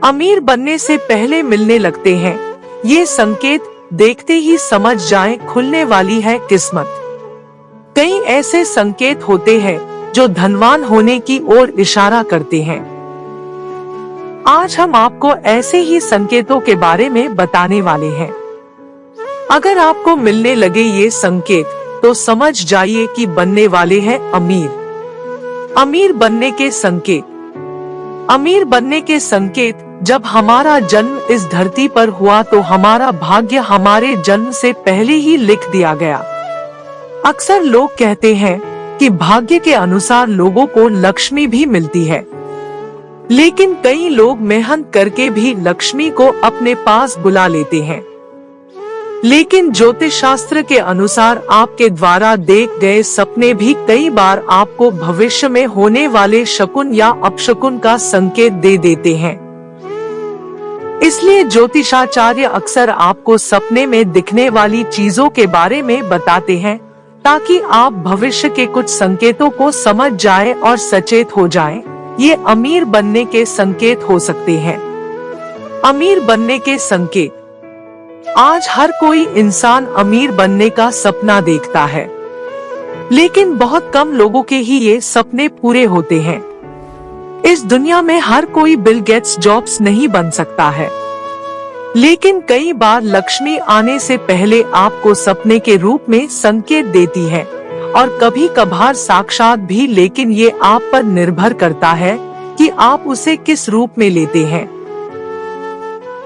अमीर बनने से पहले मिलने लगते हैं। ये संकेत देखते ही समझ जाएं खुलने वाली है किस्मत। कई ऐसे संकेत होते हैं जो धनवान होने की ओर इशारा करते हैं। आज हम आपको ऐसे ही संकेतों के बारे में बताने वाले हैं। अगर आपको मिलने लगे ये संकेत तो समझ जाइए कि बनने वाले हैं अमीर। अमीर बनने के संकेत। अमीर बनने के संकेत। जब हमारा जन्म इस धरती पर हुआ तो हमारा भाग्य हमारे जन्म से पहले ही लिख दिया गया। अक्सर लोग कहते हैं कि भाग्य के अनुसार लोगों को लक्ष्मी भी मिलती है, लेकिन कई लोग मेहनत करके भी लक्ष्मी को अपने पास बुला लेते हैं। लेकिन ज्योतिष शास्त्र के अनुसार आपके द्वारा देख गए सपने भी कई बार आपको भविष्य में होने वाले शकुन या अपशकुन का संकेत दे देते हैं। इसलिए ज्योतिषाचार्य अक्सर आपको सपने में दिखने वाली चीजों के बारे में बताते हैं ताकि आप भविष्य के कुछ संकेतों को समझ जाएं और सचेत हो जाएं। ये अमीर बनने के संकेत हो सकते हैं। अमीर बनने के संकेत। आज हर कोई इंसान अमीर बनने का सपना देखता है, लेकिन बहुत कम लोगों के ही ये सपने पूरे होते हैं। इस दुनिया में हर कोई बिल गेट्स जॉब्स नहीं बन सकता है, लेकिन कई बार लक्ष्मी आने से पहले आपको सपने के रूप में संकेत देती है और कभी कभार साक्षात भी, लेकिन ये आप पर निर्भर करता है कि आप उसे किस रूप में लेते हैं।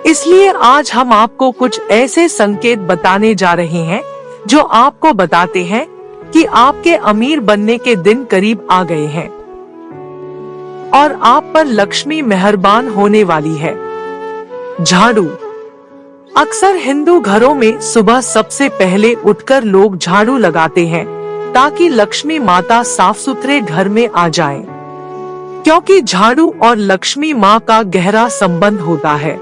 इसलिए आज हम आपको कुछ ऐसे संकेत बताने जा रहे हैं जो आपको बताते हैं कि आपके अमीर बनने के दिन करीब आ गए हैं और आप पर लक्ष्मी मेहरबान होने वाली है। झाड़ू। अक्सर हिंदू घरों में सुबह सबसे पहले उठकर लोग झाड़ू लगाते हैं ताकि लक्ष्मी माता साफ सुथरे घर में आ जाएं, क्योंकि झाड़ू और लक्ष्मी माँ का गहरा संबंध होता है।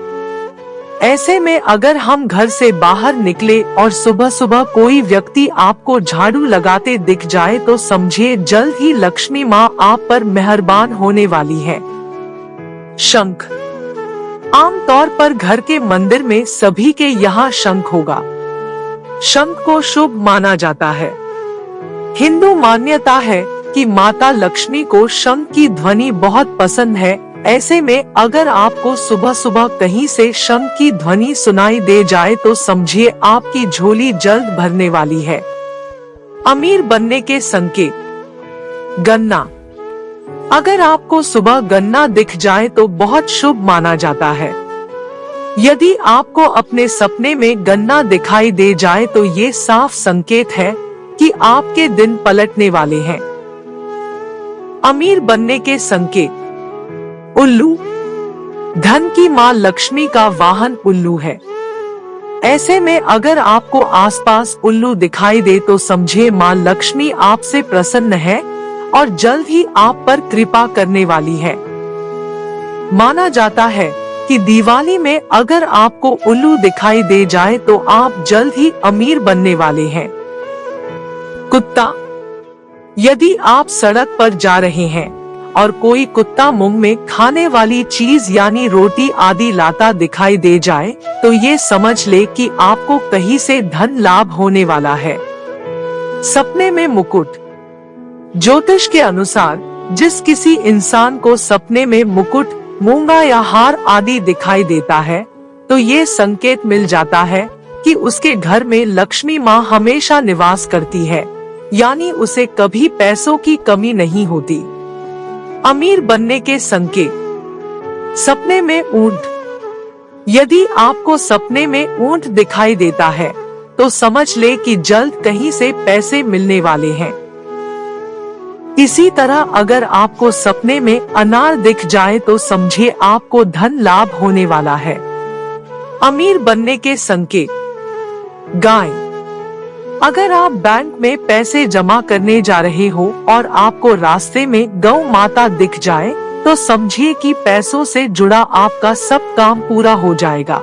ऐसे में अगर हम घर से बाहर निकले और सुबह सुबह कोई व्यक्ति आपको झाड़ू लगाते दिख जाए तो समझिए जल्द ही लक्ष्मी माँ आप पर मेहरबान होने वाली है। शंख। आमतौर पर घर के मंदिर में सभी के यहाँ शंख होगा। शंख को शुभ माना जाता है। हिंदू मान्यता है कि माता लक्ष्मी को शंख की ध्वनि बहुत पसंद है। ऐसे में अगर आपको सुबह सुबह कहीं से शंख की ध्वनि सुनाई दे जाए तो समझिए आपकी झोली जल्द भरने वाली है। अमीर बनने के संकेत। गन्ना। अगर आपको सुबह गन्ना दिख जाए तो बहुत शुभ माना जाता है। यदि आपको अपने सपने में गन्ना दिखाई दे जाए तो ये साफ संकेत है कि आपके दिन पलटने वाले हैं। अमीर बनने के संकेत। उल्लू। धन की माँ लक्ष्मी का वाहन उल्लू है। ऐसे में अगर आपको आसपास उल्लू दिखाई दे तो समझिए माँ लक्ष्मी आपसे प्रसन्न है और जल्द ही आप पर कृपा करने वाली है। माना जाता है कि दिवाली में अगर आपको उल्लू दिखाई दे जाए तो आप जल्द ही अमीर बनने वाले हैं। कुत्ता। यदि आप सड़क पर जा रहे हैं और कोई कुत्ता मुंह में खाने वाली चीज यानी रोटी आदि लाता दिखाई दे जाए तो ये समझ ले कि आपको कहीं से धन लाभ होने वाला है। सपने में मुकुट। ज्योतिष के अनुसार जिस किसी इंसान को सपने में मुकुट, मूंगा या हार आदि दिखाई देता है तो ये संकेत मिल जाता है कि उसके घर में लक्ष्मी माँ हमेशा निवास करती है, यानी उसे कभी पैसों की कमी नहीं होती। अमीर बनने के संकेत। सपने में ऊंट। यदि आपको सपने में ऊंट दिखाई देता है तो समझ ले कि जल्द कहीं से पैसे मिलने वाले हैं। इसी तरह अगर आपको सपने में अनार दिख जाए तो समझिए आपको धन लाभ होने वाला है। अमीर बनने के संकेत। गाय। अगर आप बैंक में पैसे जमा करने जा रहे हो और आपको रास्ते में गौ माता दिख जाए तो समझिए कि पैसों से जुड़ा आपका सब काम पूरा हो जाएगा।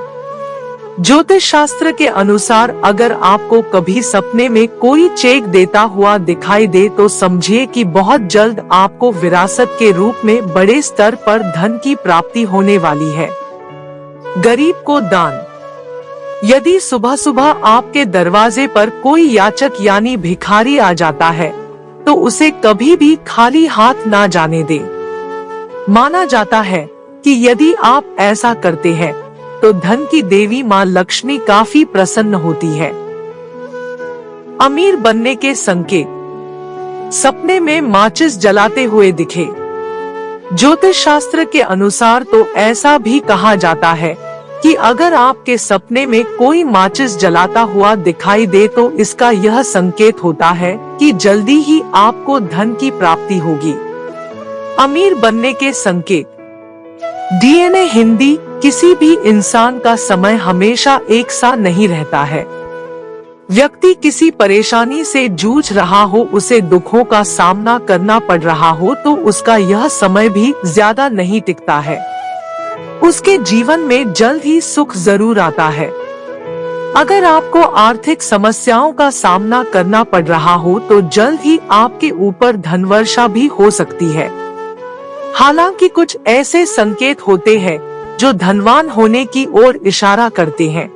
ज्योतिष शास्त्र के अनुसार अगर आपको कभी सपने में कोई चेक देता हुआ दिखाई दे तो समझिए कि बहुत जल्द आपको विरासत के रूप में बड़े स्तर पर धन की प्राप्ति होने वाली है। गरीब को दान। यदि सुबह सुबह आपके दरवाजे पर कोई याचक यानी भिखारी आ जाता है तो उसे कभी भी खाली हाथ ना जाने दे। माना जाता है कि यदि आप ऐसा करते हैं तो धन की देवी मां लक्ष्मी काफी प्रसन्न होती है। अमीर बनने के संकेत। सपने में माचिस जलाते हुए दिखे। ज्योतिष शास्त्र के अनुसार तो ऐसा भी कहा जाता है कि अगर आपके सपने में कोई माचिस जलाता हुआ दिखाई दे तो इसका यह संकेत होता है कि जल्दी ही आपको धन की प्राप्ति होगी। अमीर बनने के संकेत। डीएनए हिंदी। किसी भी इंसान का समय हमेशा एक सा नहीं रहता है। व्यक्ति किसी परेशानी से जूझ रहा हो, उसे दुखों का सामना करना पड़ रहा हो तो उसका यह समय भी ज्यादा नहीं टिकता है। उसके जीवन में जल्द ही सुख जरूर आता है। अगर आपको आर्थिक समस्याओं का सामना करना पड़ रहा हो तो जल्द ही आपके ऊपर धनवर्षा भी हो सकती है। हालांकि कुछ ऐसे संकेत होते हैं जो धनवान होने की ओर इशारा करते हैं।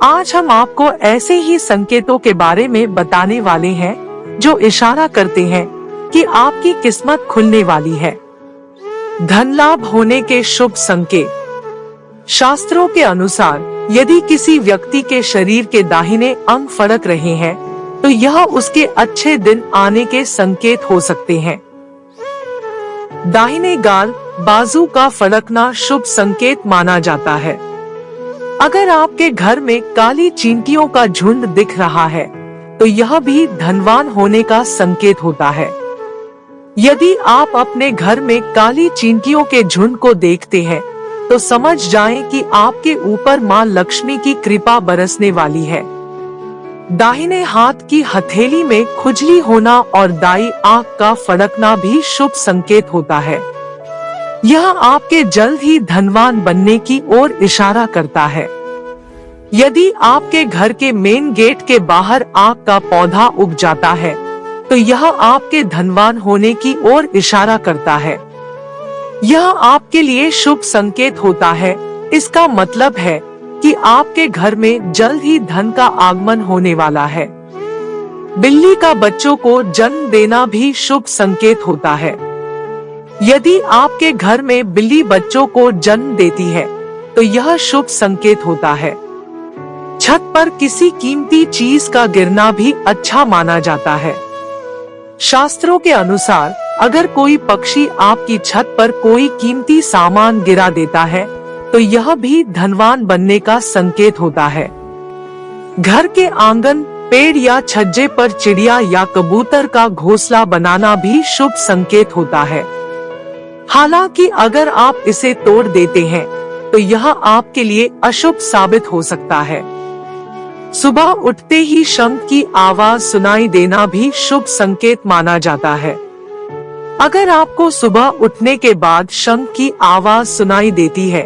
आज हम आपको ऐसे ही संकेतों के बारे में बताने वाले हैं जो इशारा करते हैं कि आपकी किस्मत खुलने वाली है। धन लाभ होने के शुभ संकेत। शास्त्रों के अनुसार यदि किसी व्यक्ति के शरीर के दाहिने अंग फड़क रहे हैं तो यह उसके अच्छे दिन आने के संकेत हो सकते हैं। दाहिने गाल, बाजू का फड़कना शुभ संकेत माना जाता है। अगर आपके घर में काली चींटियों का झुंड दिख रहा है तो यह भी धनवान होने का संकेत होता है। यदि आप अपने घर में काली चींटियों के झुंड को देखते हैं तो समझ जाएं कि आपके ऊपर मां लक्ष्मी की कृपा बरसने वाली है। दाहिने हाथ की हथेली में खुजली होना और दाई आंख का फड़कना भी शुभ संकेत होता है। यह आपके जल्द ही धनवान बनने की ओर इशारा करता है। यदि आपके घर के मेन गेट के बाहर आक का पौधा उग जाता है तो यह आपके धनवान होने की ओर इशारा करता है। यह आपके लिए शुभ संकेत होता है। इसका मतलब है कि आपके घर में जल्द ही धन का आगमन होने वाला है। बिल्ली का बच्चों को जन्म देना भी शुभ संकेत होता है। यदि आपके घर में बिल्ली बच्चों को जन्म देती है तो यह शुभ संकेत होता है। छत पर किसी कीमती चीज का गिरना भी अच्छा माना जाता है। शास्त्रों के अनुसार अगर कोई पक्षी आपकी छत पर कोई कीमती सामान गिरा देता है तो यह भी धनवान बनने का संकेत होता है। घर के आंगन, पेड़ या छज्जे पर चिड़िया या कबूतर का घोंसला बनाना भी शुभ संकेत होता है। हालांकि अगर आप इसे तोड़ देते हैं तो यह आपके लिए अशुभ साबित हो सकता है। सुबह उठते ही शंख की आवाज सुनाई देना भी शुभ संकेत माना जाता है। अगर आपको सुबह उठने के बाद शंख की आवाज सुनाई देती है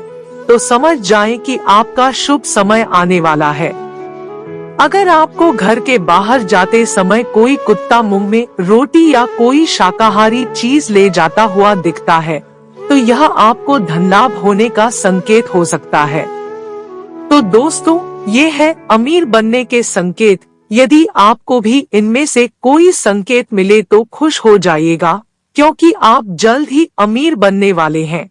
तो समझ जाएं कि आपका शुभ समय आने वाला है। अगर आपको घर के बाहर जाते समय कोई कुत्ता मुंह में रोटी या कोई शाकाहारी चीज ले जाता हुआ दिखता है तो यह आपको धन लाभ होने का संकेत हो सकता है। तो दोस्तों, ये है अमीर बनने के संकेत। यदि आपको भी इनमें से कोई संकेत मिले तो खुश हो जाइएगा, क्योंकि आप जल्द ही अमीर बनने वाले हैं।